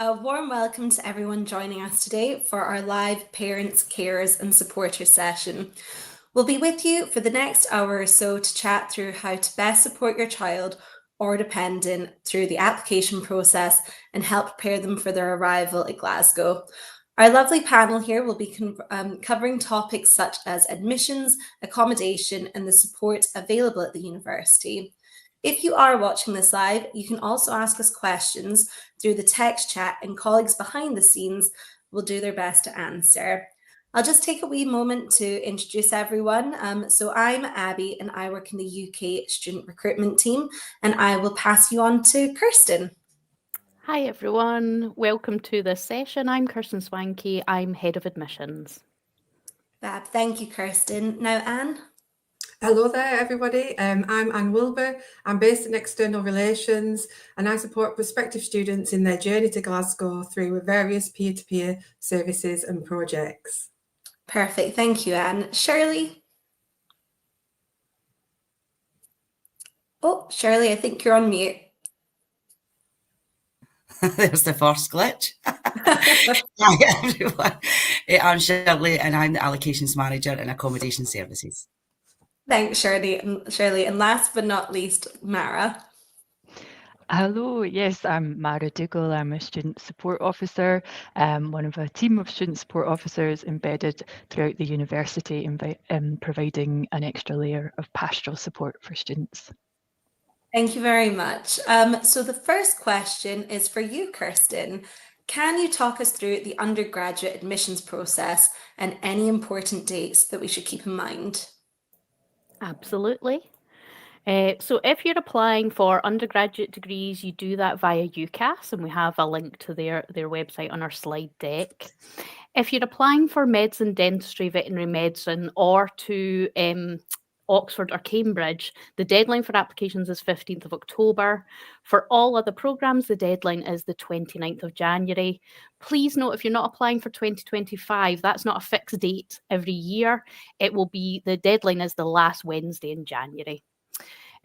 A warm welcome to everyone joining us today for our live Parents, Carers and Supporters session. We'll be with you for the next hour or so to chat through how to best support your child or dependent through the application process and help prepare them for their arrival at Glasgow. Our lovely panel here will be covering topics such as admissions, accommodation and the support available at the university. If you are watching this live, you can also ask us questions through the text chat and colleagues behind the scenes will do their best to answer. I'll just take a wee moment to introduce everyone. So I'm Abby and I work in the UK student recruitment team, and I will pass you on to Kirsten. Hi everyone, welcome to this session. I'm Kirsten Swankie, I'm Head of Admissions. Fab, thank you Kirsten. Now Anne. Hello there everybody, I'm Anne Wilbur. I'm based in External Relations and I support prospective students in their journey to Glasgow through various peer-to-peer services and projects. Perfect, thank you Anne. Shirley? Oh, Shirley, I think you're on mute. There's the first glitch. Hi everyone, I'm Shirley and I'm the Allocations Manager in Accommodation Services. Thanks, Shirley. And last but not least, Mara. Hello, yes, I'm Mara Dougal. I'm a Student Support Officer, one of a team of Student Support Officers embedded throughout the university in providing an extra layer of pastoral support for students. Thank you very much. So the first question is for you, Kirsten. Can you talk us through the undergraduate admissions process and any important dates that we should keep in mind? Absolutely. So if you're applying for undergraduate degrees, you do that via UCAS, and we have a link to their website on our slide deck. If you're applying for medicine, dentistry, veterinary medicine, or to Oxford or Cambridge, the deadline for applications is 15th of October. For all other programmes, the deadline is the 29th of January. Please note, if you're not applying for 2025, that's not a fixed date every year. It will be, the deadline is the last Wednesday in January.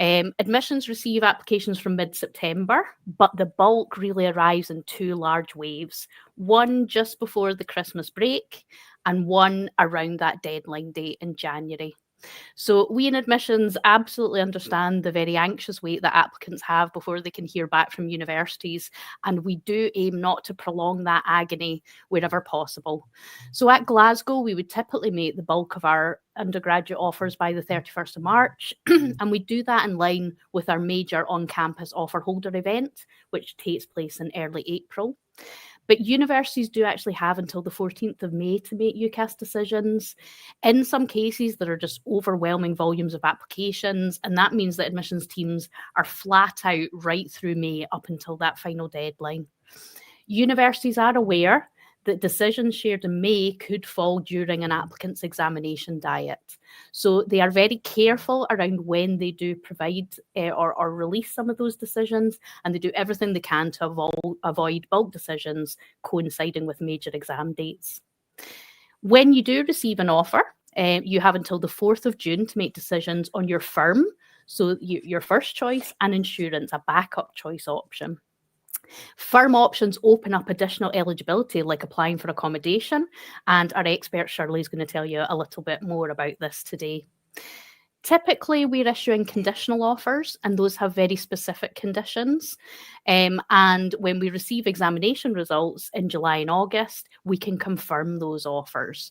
Admissions receive applications from mid-September, but the bulk really arrives in two large waves, one just before the Christmas break and one around that deadline date in January. So we in admissions absolutely understand the very anxious wait that applicants have before they can hear back from universities, and we do aim not to prolong that agony wherever possible. So at Glasgow, we would typically make the bulk of our undergraduate offers by the 31st of March, and we do that in line with our major on-campus offer holder event, which takes place in early April. But universities do actually have until the 14th of May to make UCAS decisions. In some cases, there are just overwhelming volumes of applications, and that means that admissions teams are flat out right through May up until that final deadline. Universities are aware that decisions shared in May could fall during an applicant's examination diet. So they are very careful around when they do provide or release some of those decisions, and they do everything they can to avoid bulk decisions coinciding with major exam dates. When you do receive an offer, you have until the 4th of June to make decisions on your firm, so your first choice, and insurance, a backup choice option. Firm options open up additional eligibility, like applying for accommodation, and our expert Shirley is going to tell you a little bit more about this today. Typically, we're issuing conditional offers, and those have very specific conditions. And when we receive examination results in July and August, we can confirm those offers.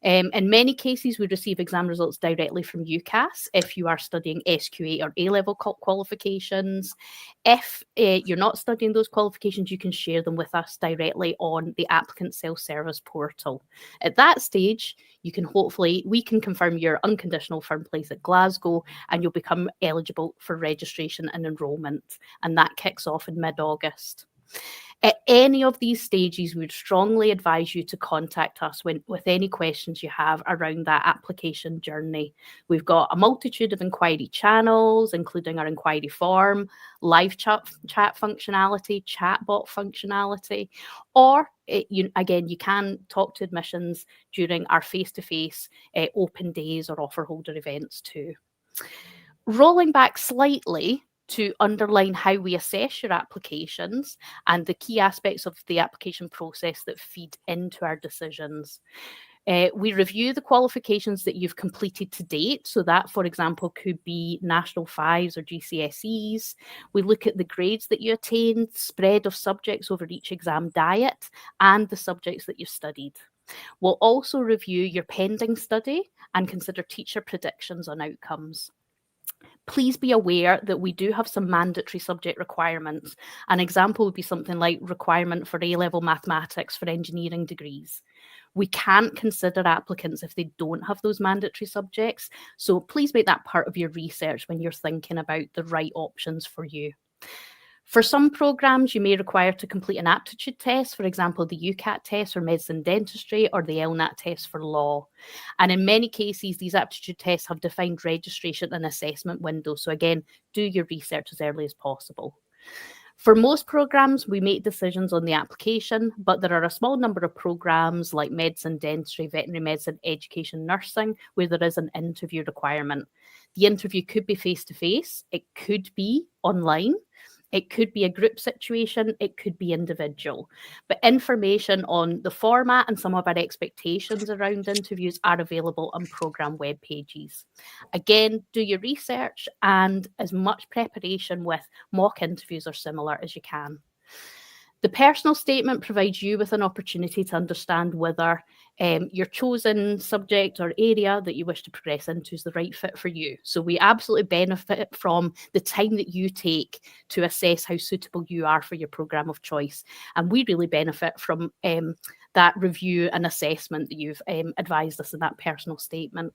In many cases, we receive exam results directly from UCAS if you are studying SQ8 or A-level qualifications. If you're not studying those qualifications, you can share them with us directly on the applicant self-service portal. At that stage, we can confirm your unconditional firm place at Glasgow, and you'll become eligible for registration and enrolment. And that kicks off in mid-August. At any of these stages, we would strongly advise you to contact us with any questions you have around that application journey. We've got a multitude of inquiry channels, including our inquiry form, live chat functionality, chatbot functionality, or you can talk to admissions during our face-to-face open days or offer holder events too. Rolling back slightly to underline how we assess your applications and the key aspects of the application process that feed into our decisions. We review the qualifications that you've completed to date. So that, for example, could be National 5s or GCSEs. We look at the grades that you attained, spread of subjects over each exam diet, and the subjects that you've studied. We'll also review your pending study and consider teacher predictions on outcomes. Please be aware that we do have some mandatory subject requirements. An example would be something like requirement for A-level mathematics for engineering degrees. We can't consider applicants if they don't have those mandatory subjects. So please make that part of your research when you're thinking about the right options for you. For some programs, you may require to complete an aptitude test, for example, the UCAT test for medicine and dentistry or the LNAT test for law. And in many cases, these aptitude tests have defined registration and assessment windows. So again, do your research as early as possible. For most programs, we make decisions on the application, but there are a small number of programs like medicine, dentistry, veterinary medicine, education, nursing, where there is an interview requirement. The interview could be face-to-face, it could be online, it could be a group situation, it could be individual. But information on the format and some of our expectations around interviews are available on programme web pages. Again, do your research and as much preparation with mock interviews or similar as you can. The personal statement provides you with an opportunity to understand whether your chosen subject or area that you wish to progress into is the right fit for you. So we absolutely benefit from the time that you take to assess how suitable you are for your programme of choice. And we really benefit from that review and assessment that you've advised us in that personal statement.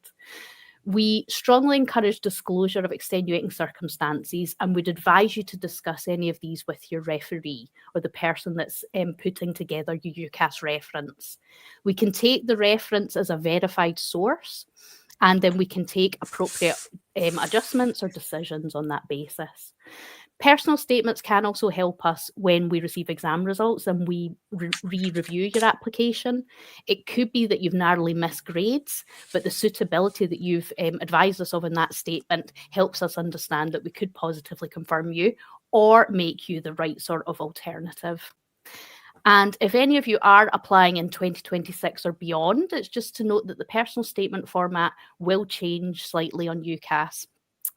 We strongly encourage disclosure of extenuating circumstances and would advise you to discuss any of these with your referee or the person that's putting together your UCAS reference. We can take the reference as a verified source, and then we can take appropriate adjustments or decisions on that basis. Personal statements can also help us when we receive exam results and we re-review your application. It could be that you've narrowly missed grades, but the suitability that you've advised us of in that statement helps us understand that we could positively confirm you or make you the right sort of alternative. And if any of you are applying in 2026 or beyond, it's just to note that the personal statement format will change slightly on UCAS.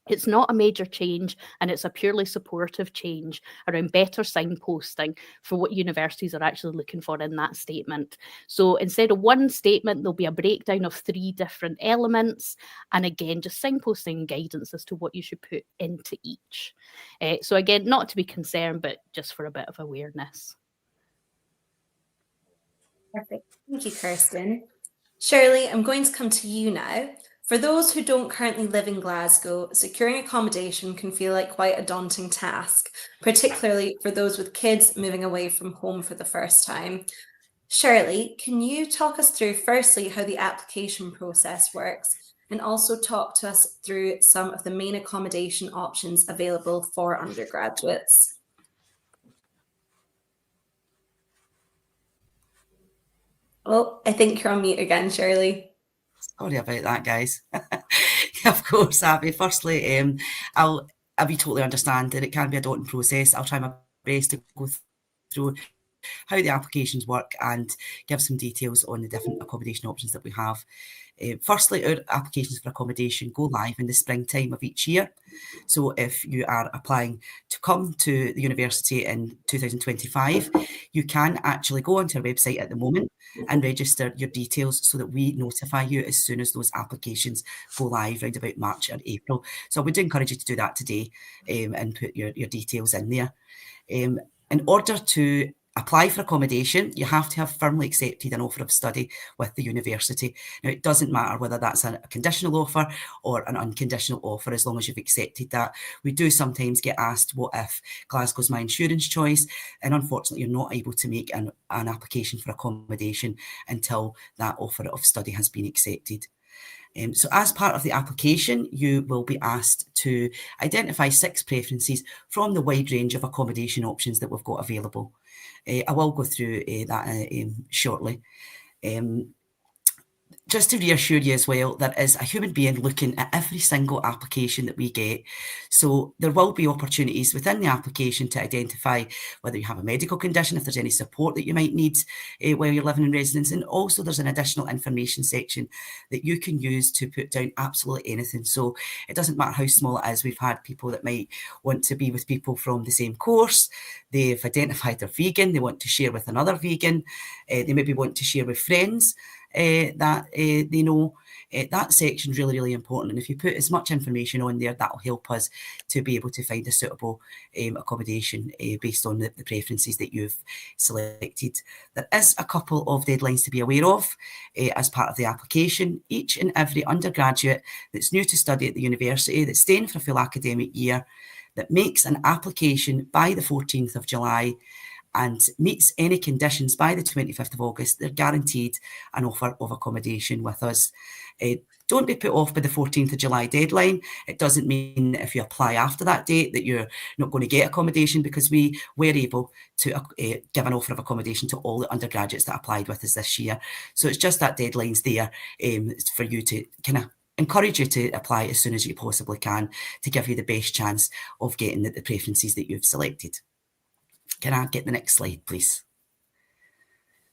It's not a major change, and it's a purely supportive change around better signposting for what universities are actually looking for in that statement. So instead of one statement, there'll be a breakdown of 3 different elements, and again, just signposting and guidance as to what you should put into each. So again, not to be concerned, but just for a bit of awareness. Perfect. Thank you, Kirsten. Shirley, I'm going to come to you now. For those who don't currently live in Glasgow, securing accommodation can feel like quite a daunting task, particularly for those with kids moving away from home for the first time. Shirley, can you talk us through firstly how the application process works and also talk to us through some of the main accommodation options available for undergraduates? Oh, I think you're on mute again, Shirley. Sorry about that, guys. Of course, Abby. Firstly, I'll be totally understand that it can be a daunting process. I'll try my best to go through how the applications work and give some details on the different accommodation options that we have. Firstly, our applications for accommodation go live in the springtime of each year. So if you are applying to come to the university in 2025, you can actually go onto our website at the moment and register your details so that we notify you as soon as those applications go live around about March or April. So I would encourage you to do that today and put your details in there. In order to apply for accommodation, you have to have firmly accepted an offer of study with the university. Now, it doesn't matter whether that's a conditional offer or an unconditional offer, as long as you've accepted that. We do sometimes get asked, what if Glasgow's my insurance choice? And unfortunately, you're not able to make an application for accommodation until that offer of study has been accepted. So as part of the application, you will be asked to identify 6 preferences from the wide range of accommodation options that we've got available. I will go through that shortly. just to reassure you as well, there is a human being looking at every single application that we get. So there will be opportunities within the application to identify whether you have a medical condition, if there's any support that you might need while you're living in residence. And also there's an additional information section that you can use to put down absolutely anything. So it doesn't matter how small it is. We've had people that might want to be with people from the same course. They've identified they're vegan. They want to share with another vegan. They maybe want to share with friends. That they know. That section's really, really important. And if you put as much information on there, that'll help us to be able to find a suitable accommodation based on the preferences that you've selected. There is a couple of deadlines to be aware of as part of the application. Each and every undergraduate that's new to study at the university, that's staying for a full academic year, that makes an application by the 14th of July and meets any conditions by the 25th of August, they're guaranteed an offer of accommodation with us. Don't be put off by the 14th of July deadline. It doesn't mean that if you apply after that date that you're not going to get accommodation, because we were able to give an offer of accommodation to all the undergraduates that applied with us this year. So it's just that deadline's there for you to kind of encourage you to apply as soon as you possibly can to give you the best chance of getting the preferences that you've selected. Can I get the next slide, please?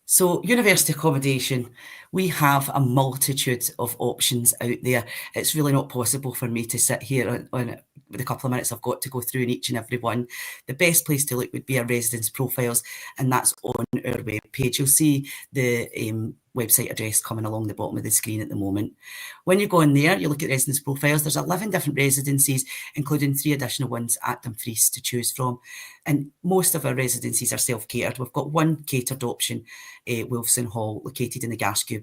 So university accommodation, we have a multitude of options out there. It's really not possible for me to sit here on with a couple of minutes I've got to go through in each and every one. The best place to look would be our residence profiles, and that's on our webpage. You'll see the website address coming along the bottom of the screen at the moment. When you go in there, you look at residence profiles, there's 11 different residencies, including 3 additional ones at Dumfries to choose from. And most of our residencies are self-catered. We've got one catered option, Wolfson Hall, located in the Glasgow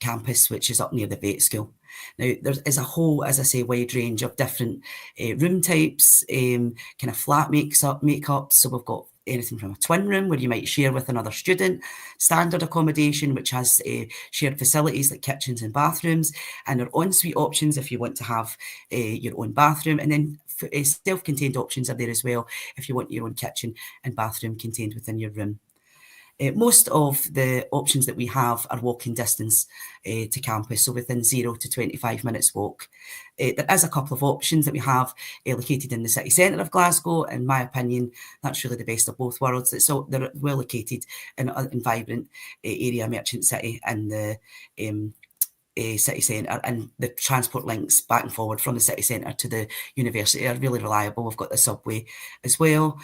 campus, which is up near the vet school. Now, there is a whole, as I say, wide range of different room types, kind of flat makeups. So we've got anything from a twin room where you might share with another student, standard accommodation which has shared facilities like kitchens and bathrooms, and our ensuite options if you want to have your own bathroom, and then self-contained options are there as well if you want your own kitchen and bathroom contained within your room. Most of the options that we have are walking distance to campus, so within 0 to 25 minutes walk. There is a couple of options that we have located in the city centre of Glasgow. In my opinion, that's really the best of both worlds. They're well located in a vibrant area, Merchant City, and the city centre, and the transport links back and forward from the city centre to the university are really reliable. We've got the subway as well.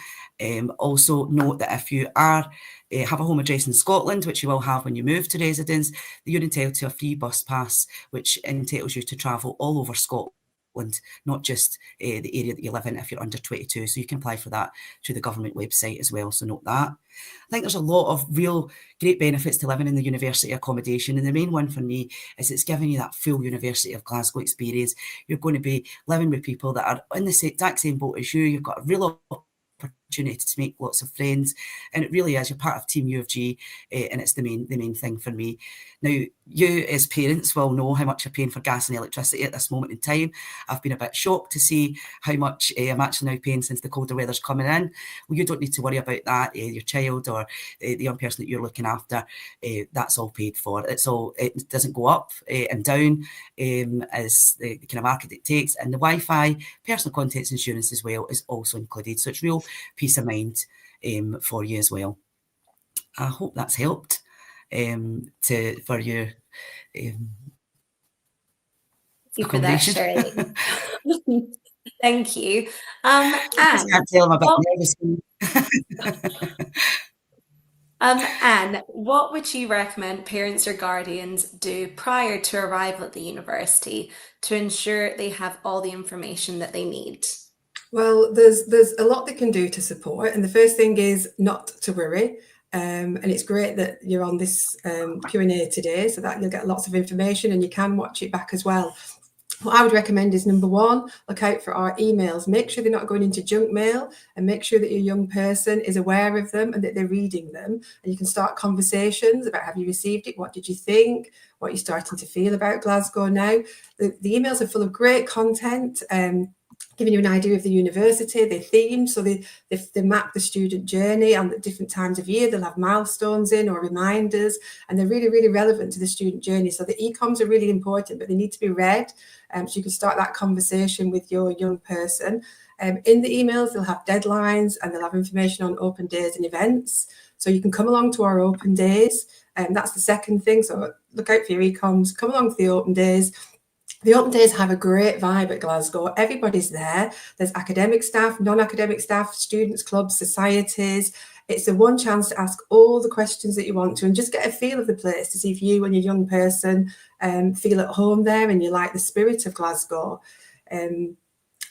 Also note that if you are have a home address in Scotland, which you will have when you move to residence, you're entitled to a free bus pass, which entitles you to travel all over Scotland, not just the area that you live in if you're under 22. So you can apply for that through the government website as well, so note that. I think there's a lot of real great benefits to living in the university accommodation, and the main one for me is it's giving you that full University of Glasgow experience. You're going to be living with people that are in the exact same boat as you. You've got a real opportunity to make lots of friends, and it really is, you're part of Team UofG, and it's the main thing for me. Now, you as parents will know how much you're paying for gas and electricity at this moment in time. I've been a bit shocked to see how much I'm actually now paying since the colder weather's coming in. Well, you don't need to worry about that. Your child or the young person that you're looking after, that's all paid for. It doesn't go up and down as the kind of market it takes. And the Wi-Fi, personal contents insurance as well is also included. So it's real peace of mind for you as well. I hope that's helped for your accommodation. Thank you. Anne, I can't tell I'm a bit nervous. Anne, what would you recommend parents or guardians do prior to arrival at the university to ensure they have all the information that they need? Well, there's a lot they can do to support, and the first thing is not to worry. And it's great that you're on this Q&A today, so that you'll get lots of information and you can watch it back as well. What I would recommend is, number one, look out for our emails. Make sure they're not going into junk mail, and make sure that your young person is aware of them and that they're reading them. And you can start conversations about, have you received it? What did you think? What are you starting to feel about Glasgow now? The emails are full of great content. giving you an idea of the university, the theme. So they map the student journey, and at different times of year, they'll have milestones in or reminders, and they're really, really relevant to the student journey. So the e-coms are really important, but they need to be read. So you can start that conversation with your young person. In the emails, they'll have deadlines, and they'll have information on open days and events. So you can come along to our open days. And that's the second thing. So look out for your e-coms, come along to the open days. The open days have a great vibe at Glasgow. Everybody's there. There's academic staff, non-academic staff, students, clubs, societies. It's the one chance to ask all the questions that you want to and just get a feel of the place to see if you and your young person feel at home there and you like the spirit of Glasgow.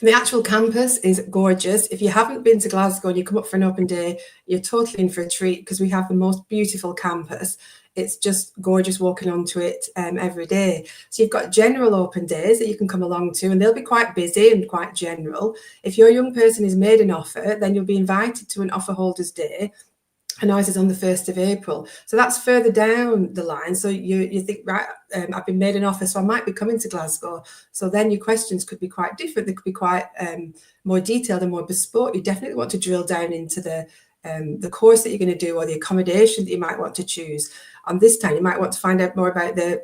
The actual campus is gorgeous. If you haven't been to Glasgow and you come up for an open day, you're totally in for a treat because we have the most beautiful campus. It's just gorgeous walking onto it every day. So you've got general open days that you can come along to, and they'll be quite busy and quite general. If your young person is made an offer, then you'll be invited to an offer holders day. And ours is on the 1st of April. So that's further down the line. So you think, right, I've been made an offer, so I might be coming to Glasgow. So then your questions could be quite different. They could be quite more detailed and more bespoke. You definitely want to drill down into the course that you're going to do or the accommodation that you might want to choose. On this time, you might want to find out more about the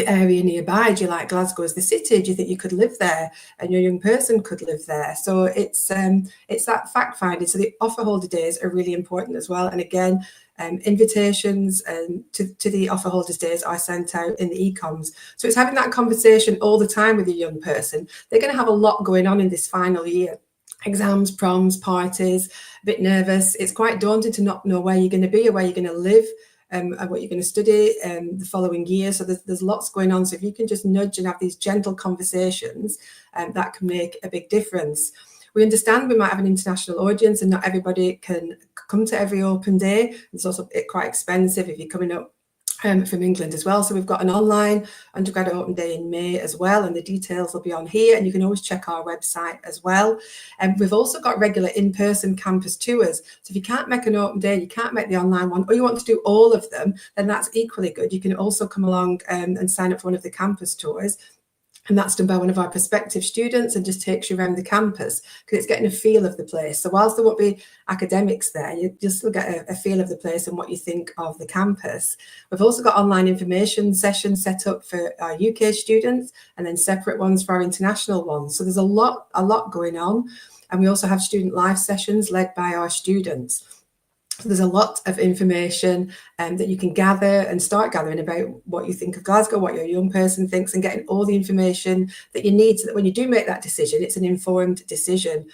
area nearby. Do you like Glasgow as the city? Do you think you could live there and your young person could live there? So it's that fact finding. So the offer holder days are really important as well. And again, invitations to the offer holders days are sent out in the e-coms. So it's having that conversation all the time with your young person. They're going to have a lot going on in this final year. Exams, proms, parties, a bit nervous. It's quite daunting to not know where you're going to be or where you're going to live. And what you're going to study the following year. So there's lots going on. So if you can just nudge and have these gentle conversations, that can make a big difference. We understand we might have an international audience and not everybody can come to every open day. It's also quite expensive if you're coming up from England as well. So we've got an online undergraduate open day in May as well, and the details will be on here, and you can always check our website as well. And we've also got regular in-person campus tours. So if you can't make an open day, you can't make the online one, or you want to do all of them, then that's equally good. You can also come along and sign up for one of the campus tours. And that's done by one of our prospective students and just takes you around the campus because it's getting a feel of the place. So whilst there won't be academics there, you just still get a feel of the place and what you think of the campus. We've also got online information sessions set up for our UK students and then separate ones for our international ones. So there's a lot going on. And we also have student live sessions led by our students. So there's a lot of information that you can gather and start gathering about what you think of Glasgow, what your young person thinks, and getting all the information that you need so that when you do make that decision, it's an informed decision.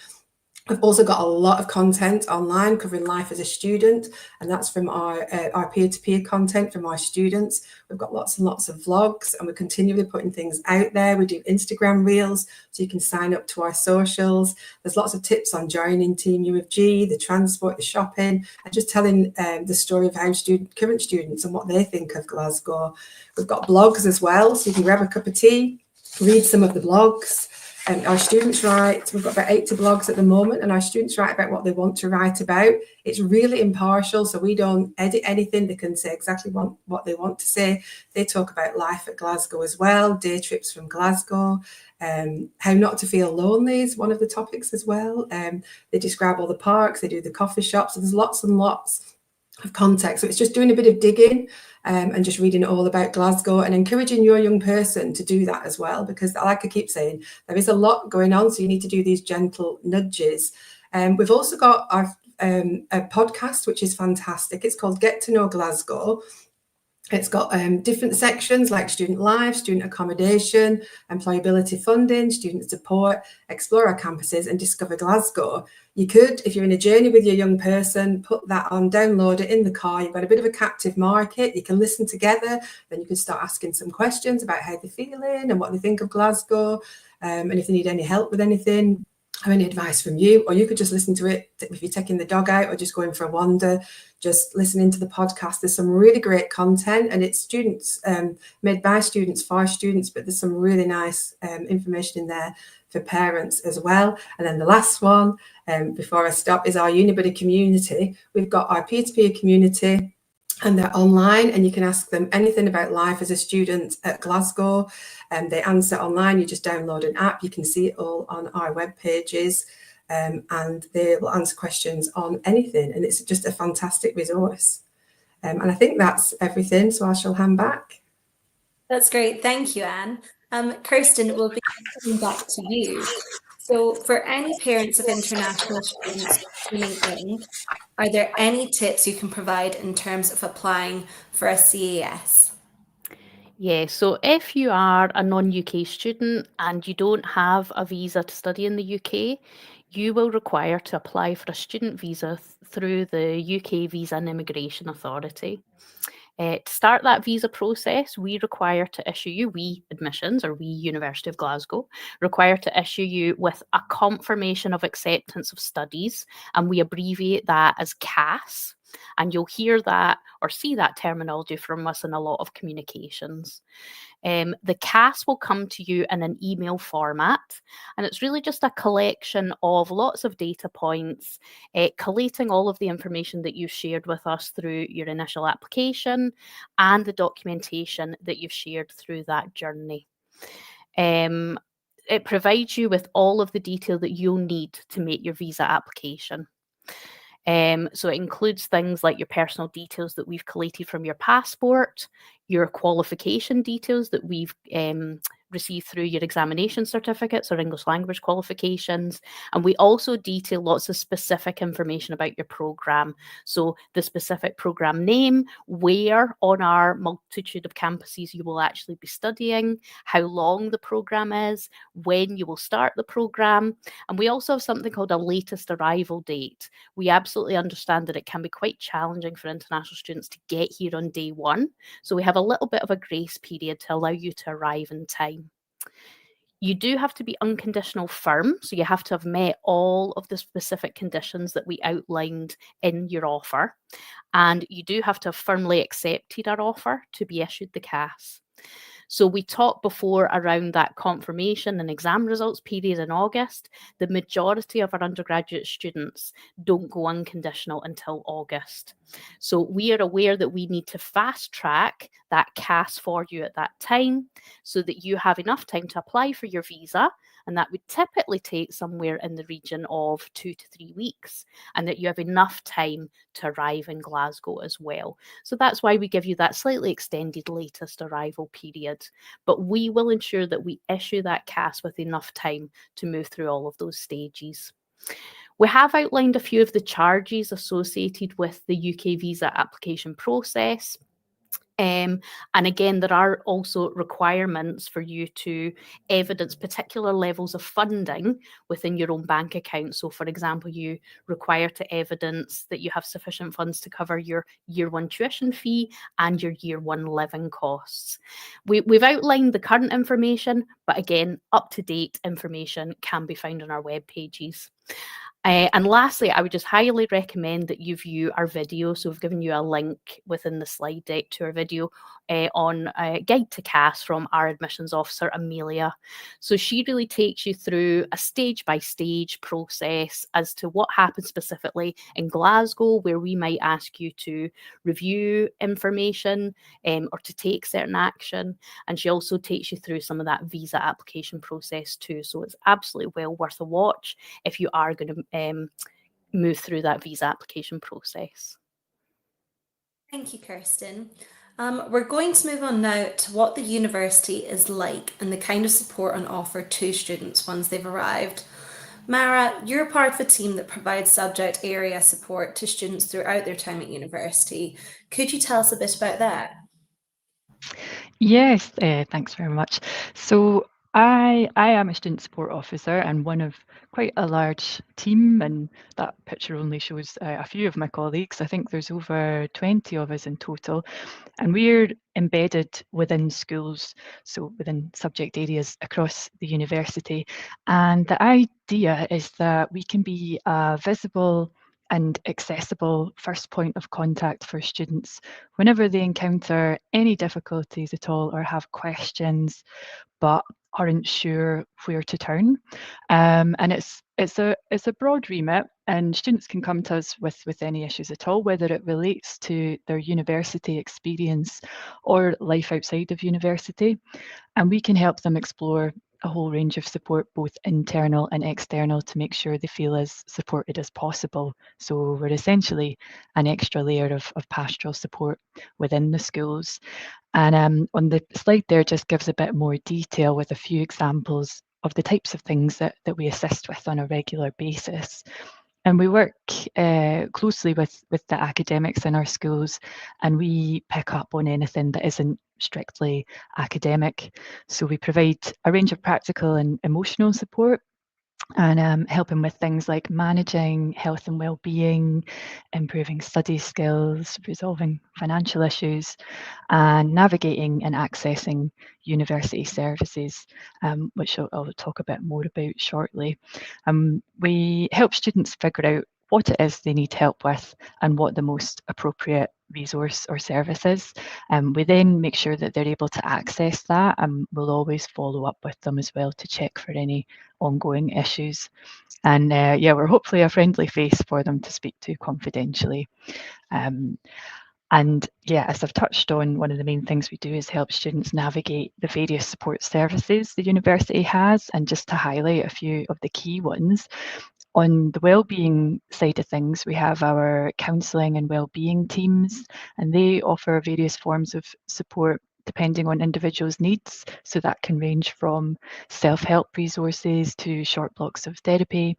I've also got a lot of content online covering life as a student, and that's from our peer-to-peer content from our students. We've got lots and lots of vlogs, and we're continually putting things out there. We do Instagram reels, so you can sign up to our socials. There's lots of tips on joining Team UofG, the transport, the shopping, and just telling the story of how current students and what they think of Glasgow. We've got blogs as well, so you can grab a cup of tea, read some of the blogs. Our students write, we've got about 80 blogs at the moment, and our students write about what they want to write about. It's really impartial, so we don't edit anything. They can say exactly what they want to say. They talk about life at Glasgow as well, day trips from Glasgow, how not to feel lonely is one of the topics as well. They describe all the parks, they do the coffee shops, so there's lots and lots of context. So it's just doing a bit of digging and just reading all about Glasgow and encouraging your young person to do that as well, because like I keep saying, there is a lot going on, so you need to do these gentle nudges. We've also got our a podcast, which is fantastic. It's called Get to Know Glasgow. It's got different sections like student life, student accommodation, employability funding, student support, explore our campuses and discover Glasgow. You could, if you're in a journey with your young person, put that on, download it in the car. You've got a bit of a captive market. You can listen together. Then you can start asking some questions about how they're feeling and what they think of Glasgow, and if they need any help with anything or any advice from you. Or you could just listen to it if you're taking the dog out or just going for a wander, just listening to the podcast. There's some really great content, and it's students, made by students for students, but there's some really nice information in there for parents as well. And then the last one, before I stop, is our Unibuddy community. We've got our peer-to-peer community, and they're online, and you can ask them anything about life as a student at Glasgow, and they answer online. You just download an app, you can see it all on our web pages, and they will answer questions on anything, and it's just a fantastic resource. And I think that's everything, so I shall hand back. That's great. Thank you, Anne. Kirsten, we'll be coming back to you. So for any parents of international students tuning in, are there any tips you can provide in terms of applying for a CAS? Yeah, so if you are a non-UK student and you don't have a visa to study in the UK, you will require to apply for a student visa through the UK Visa and Immigration Authority. To start that visa process, we require to issue you, we admissions, or we University of Glasgow, require to issue you with a confirmation of acceptance of studies, and we abbreviate that as CAS. And you'll hear that or see that terminology from us in a lot of communications. The CAS will come to you in an email format, and it's really just a collection of lots of data points, collating all of the information that you shared with us through your initial application and the documentation that you've shared through that journey. It provides you with all of the detail that you'll need to make your visa application. So it includes things like your personal details that we've collated from your passport, your qualification details that we've received through your examination certificates or English language qualifications. And we also detail lots of specific information about your programme. So the specific programme name, where on our multitude of campuses you will actually be studying, how long the programme is, when you will start the programme. And we also have something called a latest arrival date. We absolutely understand that it can be quite challenging for international students to get here on day one. So we have a little bit of a grace period to allow you to arrive in time. You do have to be unconditional firm, so you have to have met all of the specific conditions that we outlined in your offer, and you do have to have firmly accepted our offer to be issued the CAS. So we talked before around that confirmation and exam results period in August. The majority of our undergraduate students don't go unconditional until August. So we are aware that we need to fast track that CAS for you at that time so that you have enough time to apply for your visa, and that would typically take somewhere in the region of 2 to 3 weeks, and that you have enough time to arrive in Glasgow as well. So that's why we give you that slightly extended latest arrival period. But we will ensure that we issue that CAS with enough time to move through all of those stages. We have outlined a few of the charges associated with the UK visa application process. And again, there are also requirements for you to evidence particular levels of funding within your own bank account. So, for example, you require to evidence that you have sufficient funds to cover your year one tuition fee and your year one living costs. We've outlined the current information, but again, up-to-date information can be found on our web pages. And lastly, I would just highly recommend that you view our video. So we've given you a link within the slide deck to our video on Guide to CAS from our admissions officer, Amelia. So she really takes you through a stage-by-stage process as to what happens specifically in Glasgow, where we might ask you to review information or to take certain action. And she also takes you through some of that visa application process too. So it's absolutely well worth a watch if you are going to move through that visa application process. Thank you, Kirsten. We're going to move on now to what the university is like and the kind of support on offer to students once they've arrived. Mara, you're part of a team that provides subject area support to students throughout their time at university. Could you tell us a bit about that? Yes, thanks very much. So I am a student support officer and one of quite a large team, and that picture only shows a few of my colleagues. I think there's over 20 of us in total, and we're embedded within schools, so within subject areas across the university. And the idea is that we can be a visible and accessible first point of contact for students whenever they encounter any difficulties at all or have questions. But aren't sure where to turn. And it's a broad remit, and students can come to us with any issues at all, whether it relates to their university experience or life outside of university. And we can help them explore a whole range of support, both internal and external, to make sure they feel as supported as possible. So we're essentially an extra layer of pastoral support within the schools. And on the slide there just gives a bit more detail with a few examples of the types of things that we assist with on a regular basis. And we work closely with the academics in our schools, and we pick up on anything that isn't strictly academic. So we provide a range of practical and emotional support, and helping with things like managing health and well-being, improving study skills, resolving financial issues, and navigating and accessing university services, which I'll talk a bit more about shortly. We help students figure out what it is they need help with and what the most appropriate resource or service is. We then make sure that they're able to access that, and we'll always follow up with them as well to check for any ongoing issues. And yeah, we're hopefully a friendly face for them to speak to confidentially. And yeah, as I've touched on, one of the main things we do is help students navigate the various support services the university has. And just to highlight a few of the key ones, on the wellbeing side of things, we have our counselling and wellbeing teams, and they offer various forms of support depending on individuals' needs. So that can range from self-help resources to short blocks of therapy,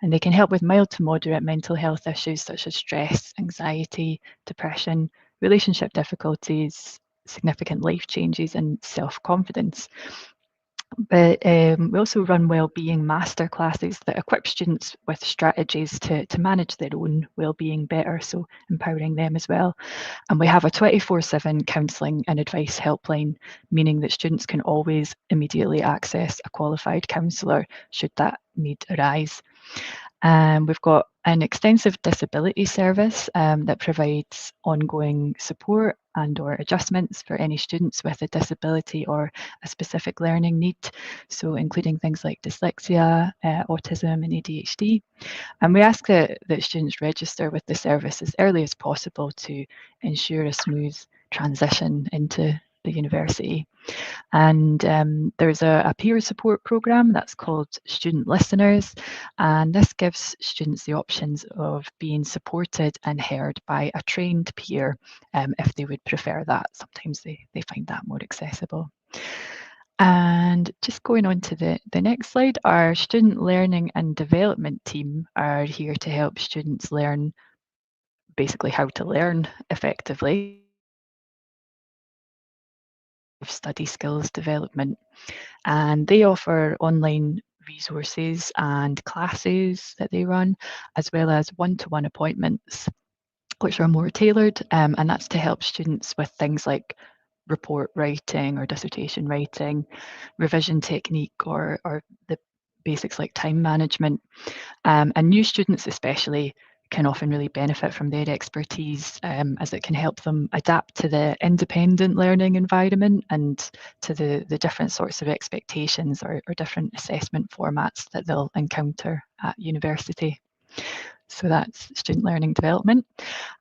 and they can help with mild to moderate mental health issues such as stress, anxiety, depression, relationship difficulties, significant life changes, and self-confidence. But we also run wellbeing masterclasses that equip students with strategies to manage their own wellbeing better, so empowering them as well. And we have a 24/7 counselling and advice helpline, meaning that students can always immediately access a qualified counsellor should that need arise. We've got an extensive disability service that provides ongoing support and or adjustments for any students with a disability or a specific learning need, so including things like dyslexia, autism and ADHD. And we ask that students register with the service as early as possible to ensure a smooth transition into the university. And there's a peer support program that's called Student Listeners, and this gives students the options of being supported and heard by a trained peer if they would prefer that. Sometimes they find that more accessible. And just going on to the next slide, our student learning and development team are here to help students learn basically how to learn effectively, study skills development. And they offer online resources and classes that they run, as well as one-to-one appointments, which are more tailored, and that's to help students with things like report writing or dissertation writing, revision technique, or the basics like time management. And new students especially can often really benefit from their expertise, as it can help them adapt to the independent learning environment and to the different sorts of expectations or different assessment formats that they'll encounter at university. So that's student learning development.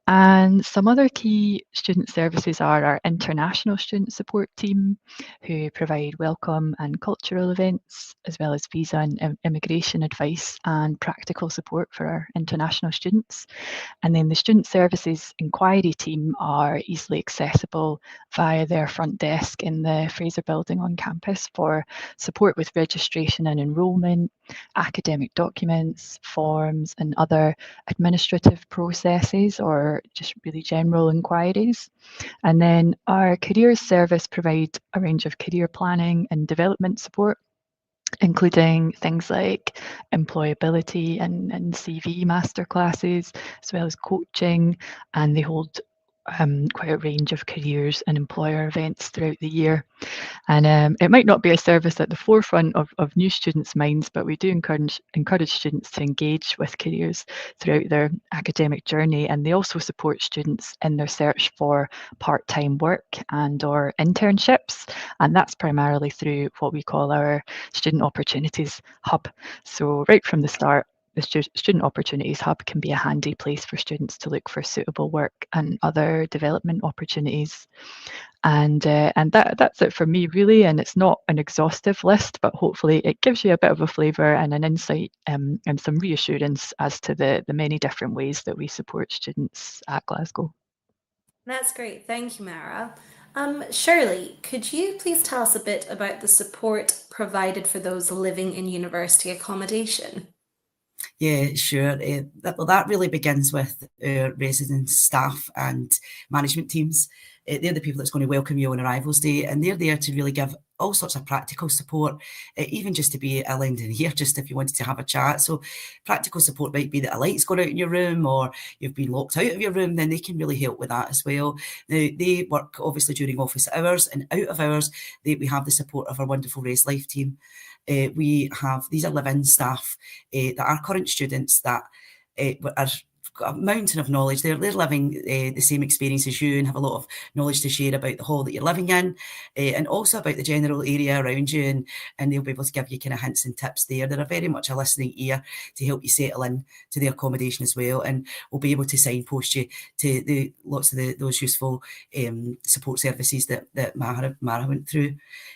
And some other key student services are our international student support team, who provide welcome and cultural events, as well as visa and immigration advice and practical support for our international students. And then the student services inquiry team are easily accessible via their front desk in the Fraser building on campus for support with registration and enrolment, academic documents, forms, and other administrative processes, or just really general inquiries. And then our careers service provide a range of career planning and development support, including things like employability and CV masterclasses, as well as coaching, and they hold quite a range of careers and employer events throughout the year. And it might not be a service at the forefront of new students' minds, but we do encourage students to engage with careers throughout their academic journey, and they also support students in their search for part-time work and or internships, and that's primarily through what we call our Student Opportunities Hub. So right from the start, the Student Opportunities Hub can be a handy place for students to look for suitable work and other development opportunities. And that's it for me, really. And it's not an exhaustive list, but hopefully it gives you a bit of a flavour and an insight and some reassurance as to the many different ways that we support students at Glasgow. That's great. Thank you, Mara. Shirley, could you please tell us a bit about the support provided for those living in university accommodation? Yeah, sure. That really begins with our residents, staff and management teams. They're the people that's going to welcome you on arrivals day, and they're there to really give all sorts of practical support, even just to be a lend an ear, just if you wanted to have a chat. So practical support might be that a light's gone out in your room or you've been locked out of your room, then they can really help with that as well. Now, they work obviously during office hours, and out of hours, we have the support of our wonderful Race Life team. These are live-in staff that are current students that are got a mountain of knowledge. They're living the same experience as you and have a lot of knowledge to share about the hall that you're living in, and also about the general area around you, and they'll be able to give you kind of hints and tips there. They're very much a listening ear to help you settle in to the accommodation as well, and we'll be able to signpost you to lots of those useful support services that Mara went through.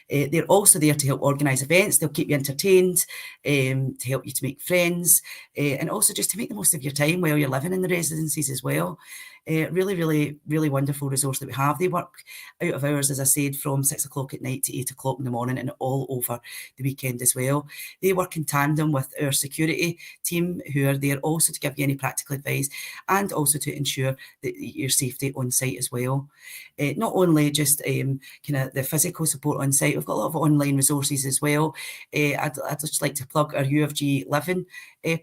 They're also there to help organise events. They'll keep you entertained, to help you to make friends, and also just to make the most of your time while you're living in the residencies as well. Really, really, really wonderful resource that we have. They work out of hours, as I said, from 6 o'clock at night to 8 o'clock in the morning and all over the weekend as well. They work in tandem with our security team, who are there also to give you any practical advice and also to ensure that your safety on site as well. Not only just kind of the physical support on site, we've got a lot of online resources as well. I'd just like to plug our UofG Living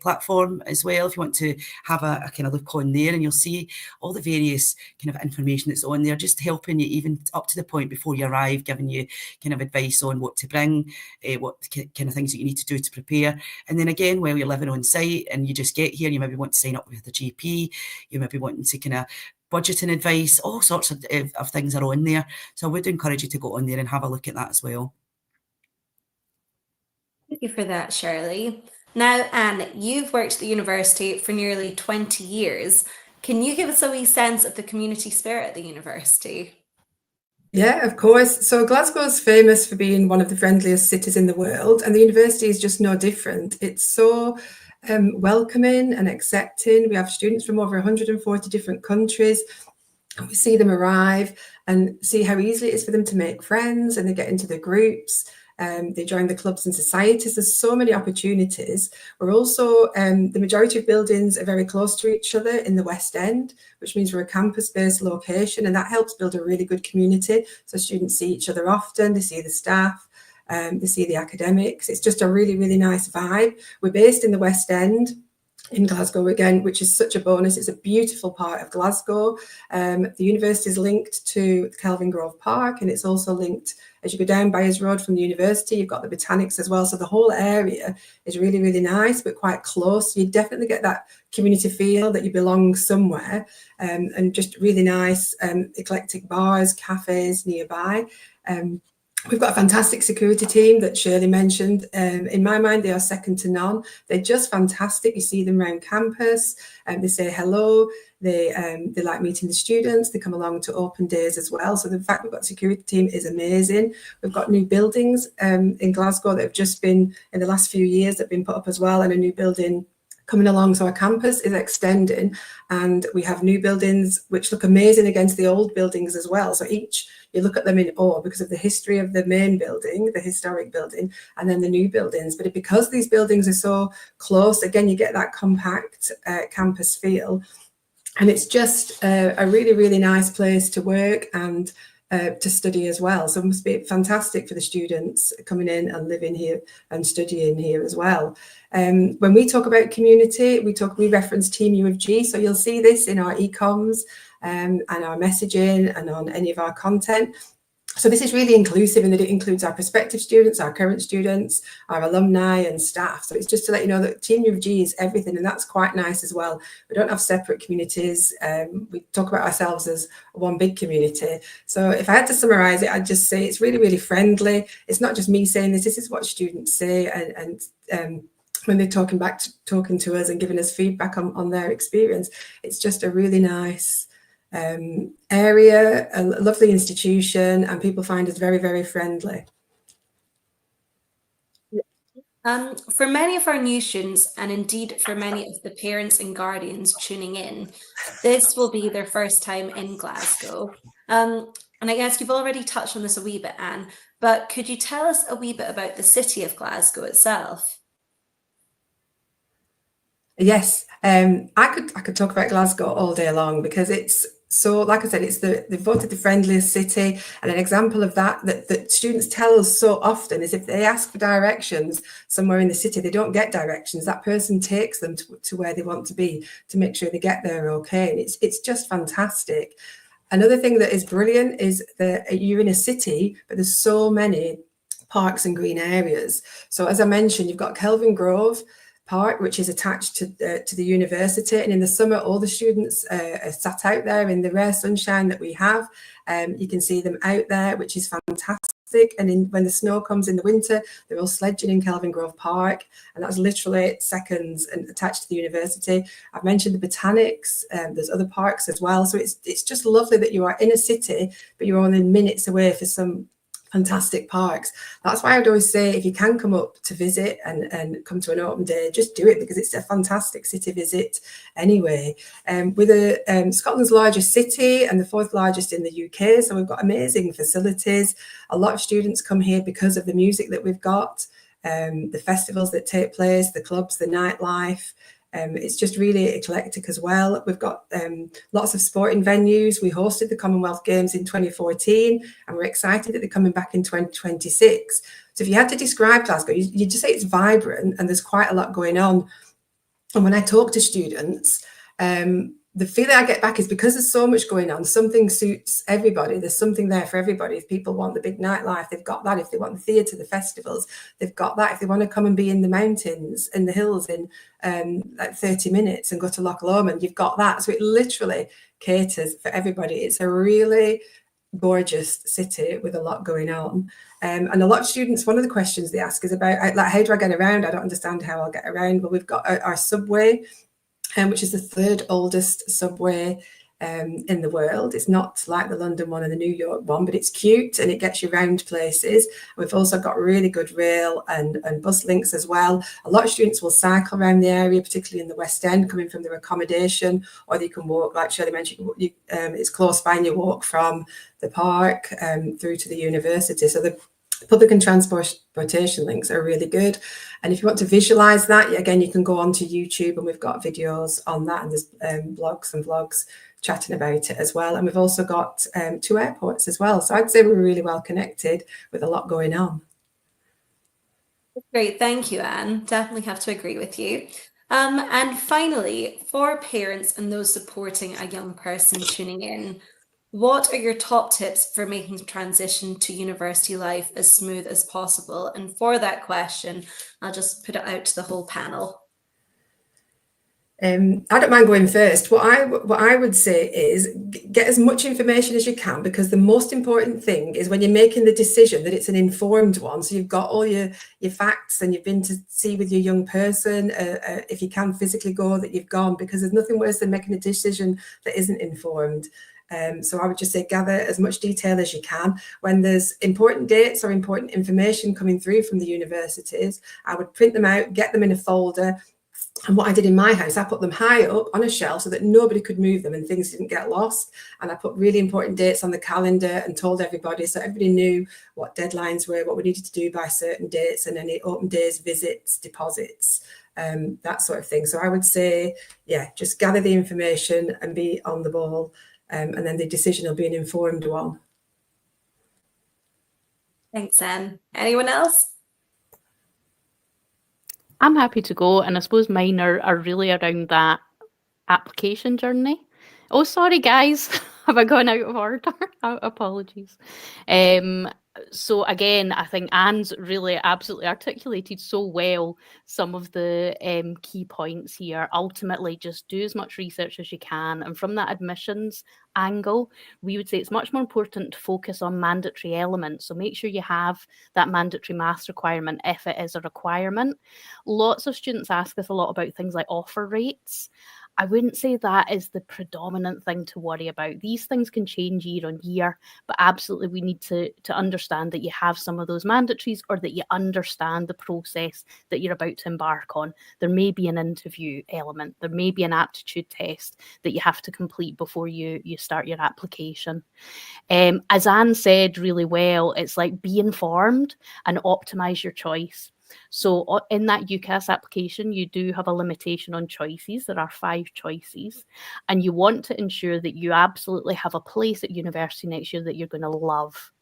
platform as well. If you want to have a kind of look on there, and you'll see all the various kind of information that's on there, just helping you even up to the point before you arrive, giving you kind of advice on what to bring, what kind of things that you need to do to prepare. And then again, while you're living on site and you just get here, you maybe want to sign up with the GP, you maybe wanting to kind of budgeting advice, all sorts of things are on there. So I would encourage you to go on there and have a look at that as well. Thank you for that, Shirley. Now, Anne, you've worked at the university for nearly 20 years. Can you give us a wee sense of the community spirit at the university? Yeah, of course. So Glasgow is famous for being one of the friendliest cities in the world, and the university is just no different. It's so welcoming and accepting. We have students from over 140 different countries. And we see them arrive and see how easily it is for them to make friends, and they get into the groups. They join the clubs and societies. There's so many opportunities. We're also, the majority of buildings are very close to each other in the West End, which means we're a campus-based location, and that helps build a really good community. So students see each other often, they see the staff, they see the academics. It's just a really, really nice vibe. We're based in the West End in Glasgow again, which is such a bonus. It's a beautiful part of Glasgow. The university is linked to Kelvin Grove Park, and it's also linked, as you go down Byers Road from the university, you've got the botanics as well. So the whole area is really, really nice, but quite close. You definitely get that community feel that you belong somewhere, and just really nice eclectic bars, cafes nearby. We've got a fantastic security team that Shirley mentioned. In my mind, they are second to none. They're just fantastic. You see them around campus, and they say hello. They like meeting the students. They come along to open days as well. So the fact we've got a security team is amazing. We've got new buildings in Glasgow that have just been, in the last few years, that have been put up as well, and a new building coming along. So our campus is extending, and we have new buildings which look amazing against the old buildings as well. So each, you look at them in awe because of the history of the main building, the historic building, and then the new buildings. But because these buildings are so close, again, you get that compact campus feel. And it's just a really, really nice place to work and to study as well. So it must be fantastic for the students coming in and living here and studying here as well. When we talk about community, we reference Team UofG. So you'll see this in our ecoms and our messaging and on any of our content. So this is really inclusive in that it includes our prospective students, our current students, our alumni and staff. So it's just to let you know that Team UofG is everything, and that's quite nice as well. We don't have separate communities. We talk about ourselves as one big community. So if I had to summarise it, I'd just say it's really, really friendly. It's not just me saying this is what students say, and when they're talking to us and giving us feedback on their experience, it's just a really nice area, a lovely institution, and people find us very, very friendly. For many of our new students, and indeed for many of the parents and guardians tuning in, this will be their first time in Glasgow. And I guess you've already touched on this a wee bit, Anne, but could you tell us a wee bit about the city of Glasgow itself? Yes, I could talk about Glasgow all day long, because it's so, like I said, it's they've voted the friendliest city, and an example of that students tell us so often is if they ask for directions somewhere in the city, they don't get directions. That person takes them to where they want to be to make sure they get there okay, and it's just fantastic. Another thing that is brilliant is that you're in a city, but there's so many parks and green areas. So as I mentioned, you've got Kelvin Grove Park, which is attached to the university, and in the summer all the students are sat out there in the rare sunshine that we have. You can see them out there, which is fantastic, and when the snow comes in the winter, they're all sledging in Kelvin Grove Park, and that's literally seconds and attached to the university. I've mentioned the botanics, there's other parks as well, so it's just lovely that you are in a city but you're only minutes away for some fantastic parks. That's why I'd always say, if you can come up to visit and come to an open day, just do it, because it's a fantastic city visit anyway. We're Scotland's largest city and the 4th largest in the UK, so we've got amazing facilities. A lot of students come here because of the music that we've got, the festivals that take place, the clubs, the nightlife. It's just really eclectic as well. We've got lots of sporting venues. We hosted the Commonwealth Games in 2014, and we're excited that they're coming back in 2026. So if you had to describe Glasgow, you'd just say it's vibrant and there's quite a lot going on. And when I talk to students, the feeling I get back is because there's so much going on, something suits everybody. There's something there for everybody. If people want the big nightlife, they've got that. If they want the theatre, the festivals, they've got that. If they want to come and be in the mountains, in the hills in like 30 minutes and go to Loch Lomond, you've got that. So it literally caters for everybody. It's a really gorgeous city with a lot going on. And a lot of students, one of the questions they ask is about, like, how do I get around? I don't understand how I'll get around. Well, we've got our subway, which is the 3rd oldest subway in the world. It's not like the London one and the New York one, but it's cute and it gets you around places. We've also got really good rail and bus links as well. A lot of students will cycle around the area, particularly in the West End, coming from their accommodation, or they can walk, like Shirley mentioned, it's close by and you walk from the park through to the university. So the public and transportation links are really good. And if you want to visualize that, again, you can go onto YouTube, and we've got videos on that, and there's blogs and vlogs chatting about it as well. And we've also got 2 airports as well. So I'd say we're really well connected with a lot going on. Great, thank you, Anne. Definitely have to agree with you. And finally, for parents and those supporting a young person tuning in, what are your top tips for making the transition to university life as smooth as possible? And for that question, I'll just put it out to the whole panel. I don't mind going first. What I would say is get as much information as you can, because the most important thing is when you're making the decision that it's an informed one. So you've got all your facts, and you've been to see with your young person, if you can physically go, that you've gone, because there's nothing worse than making a decision that isn't informed. So I would just say gather as much detail as you can. When there's important dates or important information coming through from the universities, I would print them out, get them in a folder. And what I did in my house, I put them high up on a shelf so that nobody could move them and things didn't get lost. And I put really important dates on the calendar and told everybody, so everybody knew what deadlines were, what we needed to do by certain dates, and any open days, visits, deposits, that sort of thing. So I would say, yeah, just gather the information and be on the ball, and then the decision will be an informed one. Thanks, Anne. Anyone else? I'm happy to go, and I suppose mine are really around that application journey. Oh, sorry, guys. Have I gone out of order? Apologies. So again, I think Anne's really absolutely articulated so well some of the key points here. Ultimately, just do as much research as you can. And from that admissions angle, we would say it's much more important to focus on mandatory elements. So make sure you have that mandatory maths requirement if it is a requirement. Lots of students ask us a lot about things like offer rates. I wouldn't say that is the predominant thing to worry about. These things can change year on year, but absolutely we need to understand that you have some of those mandatories, or that you understand the process that you're about to embark on. There may be an interview element, there may be an aptitude test that you have to complete before you start your application. As Anne said really well, it's like be informed and optimize your choice. So in that UCAS application, you do have a limitation on choices. There are 5 choices, and you want to ensure that you absolutely have a place at university next year that you're going to love.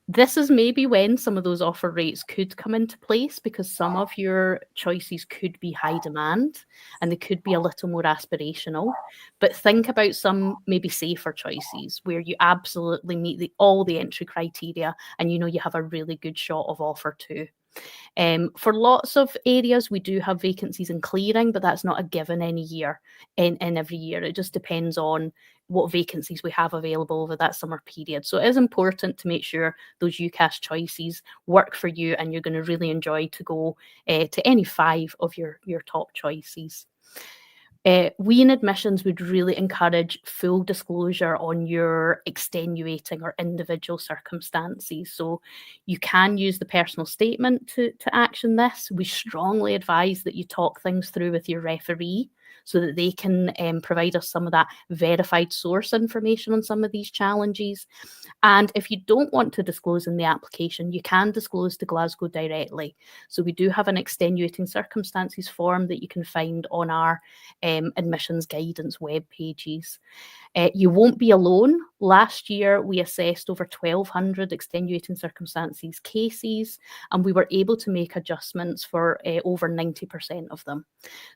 This is maybe when some of those offer rates could come into place, because some of your choices could be high demand and they could be a little more aspirational. But think about some maybe safer choices where you absolutely meet all the entry criteria and you have a really good shot of offer too. For lots of areas, we do have vacancies in clearing, but that's not a given any year in every year. It just depends on what vacancies we have available over that summer period. So it is important to make sure those UCAS choices work for you and you're going to really enjoy to go to any 5 of your top choices. We in admissions would really encourage full disclosure on your extenuating or individual circumstances. So you can use the personal statement to action this. We strongly advise that you talk things through with your referee so that they can provide us some of that verified source information on some of these challenges. And if you don't want to disclose in the application, you can disclose to Glasgow directly. So we do have an extenuating circumstances form that you can find on our admissions guidance web pages. You won't be alone. Last year, we assessed over 1,200 extenuating circumstances cases, and we were able to make adjustments for over 90% of them.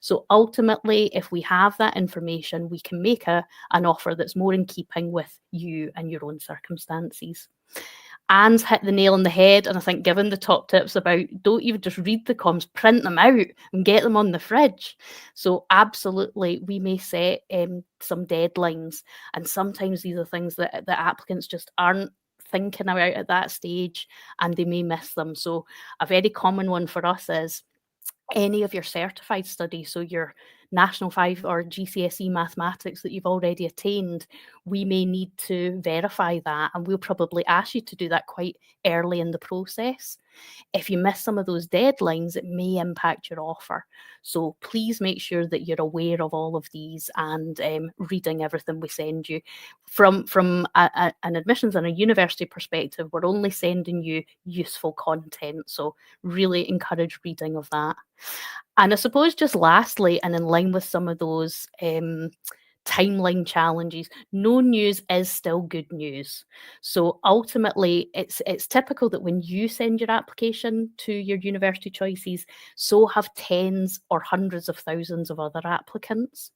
So ultimately, if we have that information, we can make an offer that's more in keeping with you and your own circumstances. Anne's hit the nail on the head, and I think given the top tips about don't even just read the comms, print them out and get them on the fridge. So absolutely, we may set some deadlines, and sometimes these are things that the applicants just aren't thinking about at that stage, and they may miss them. So a very common one for us is any of your certified studies, so your National 5 or GCSE mathematics that you've already attained, we may need to verify that, and we'll probably ask you to do that quite early in the process. If you miss some of those deadlines, it may impact your offer. So please make sure that you're aware of all of these and reading everything we send you. From an admissions and a university perspective, we're only sending you useful content. So really encourage reading of that. And I suppose just lastly, and in line with some of those timeline challenges, no news is still good news. So ultimately, it's typical that when you send your application to your university choices, so have tens or hundreds of thousands of other applicants.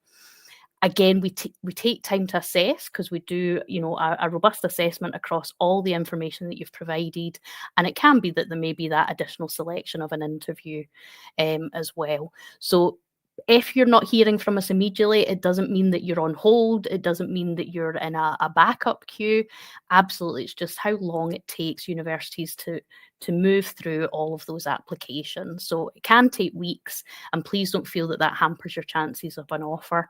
Again, we take time to assess, because we do, a robust assessment across all the information that you've provided, and it can be that there may be that additional selection of an interview as well. So if you're not hearing from us immediately, it doesn't mean that you're on hold. It doesn't mean that you're in a backup queue. Absolutely, it's just how long it takes universities to move through all of those applications. So it can take weeks, and please don't feel that hampers your chances of an offer.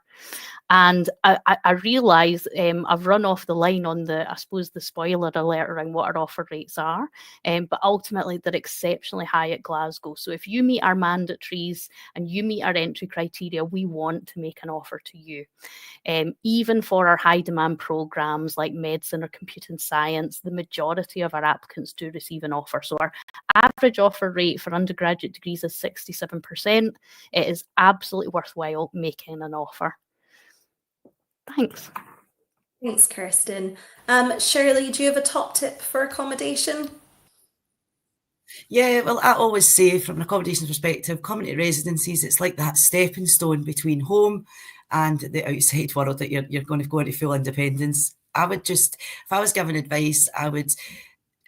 And I realise I've run off the line on I suppose, the spoiler alert around what our offer rates are, but ultimately they're exceptionally high at Glasgow. So if you meet our mandatories and you meet our entry criteria, we want to make an offer to you. Even for our high demand programmes like medicine or computing science, the majority of our applicants do receive an offer. So our average offer rate for undergraduate degrees is 67%. It is absolutely worthwhile making an offer. Thanks. Thanks, Kirsten. Shirley, do you have a top tip for accommodation? Yeah, well, I always say from an accommodation perspective, community residencies, it's like that stepping stone between home and the outside world that you're going to go into full independence. I would just, if I was giving advice, I would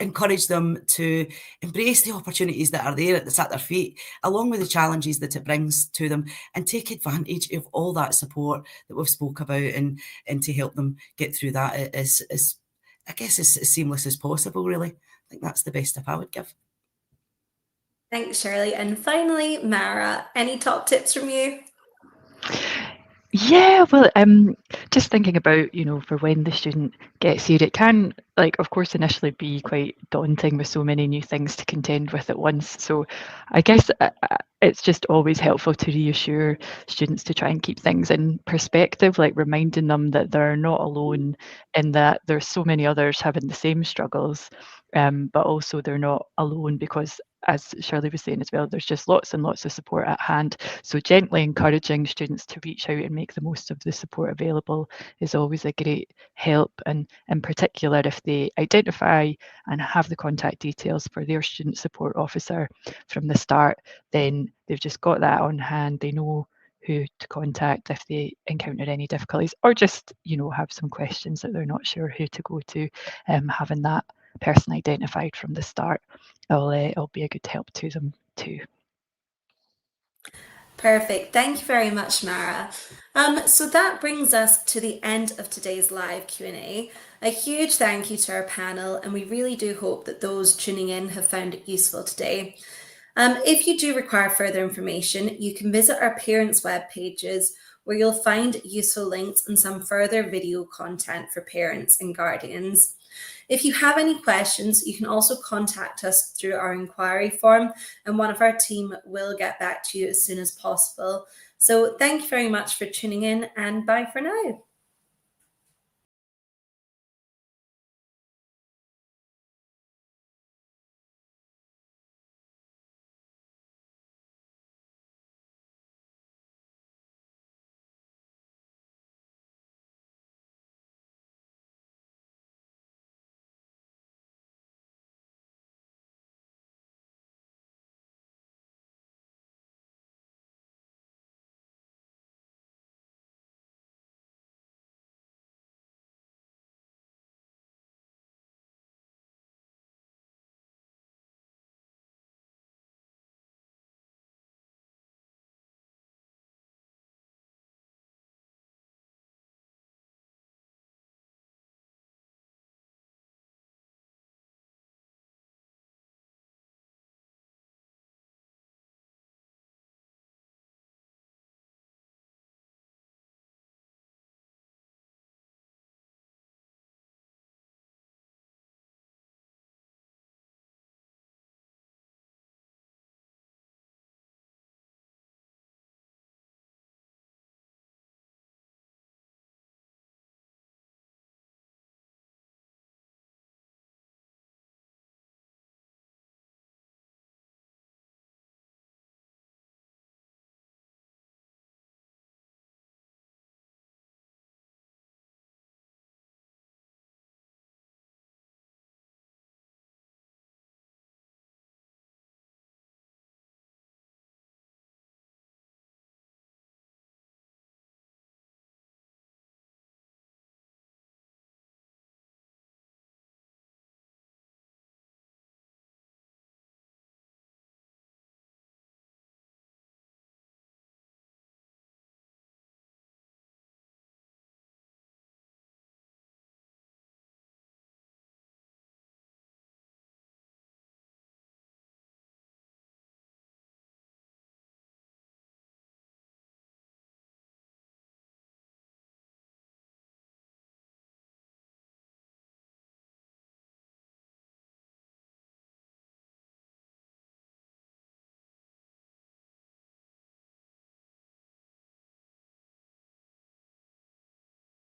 encourage them to embrace the opportunities that are there that's at their feet, along with the challenges that it brings to them, and take advantage of all that support that we've spoke about, and to help them get through that as I guess as seamless as possible, really. I think that's the best tip I would give. Thanks, Shirley. And finally, Mara, any top tips from you? Yeah, well, just thinking about, you know, for when the student gets here, it can, like, of course, initially be quite daunting with so many new things to contend with at once. So I guess it's just always helpful to reassure students to try and keep things in perspective, like reminding them that they're not alone in that there's so many others having the same struggles, but also they're not alone because, as Shirley was saying as well, there's just lots and lots of support at hand. So gently encouraging students to reach out and make the most of the support available is always a great help. And in particular, if they identify and have the contact details for their student support officer from the start, then they've just got that on hand. They know who to contact if they encounter any difficulties, or just, you know, have some questions that they're not sure who to go to. Having that person identified from the start, it'll be a good help to them too. Perfect. Thank you very much, Mara. So that brings us to the end of today's live Q&A. A huge thank you to our panel, and we really do hope that those tuning in have found it useful today. If you do require further information, you can visit our parents' web pages, where you'll find useful links and some further video content for parents and guardians. If you have any questions, you can also contact us through our inquiry form, and one of our team will get back to you as soon as possible. So thank you very much for tuning in, and bye for now.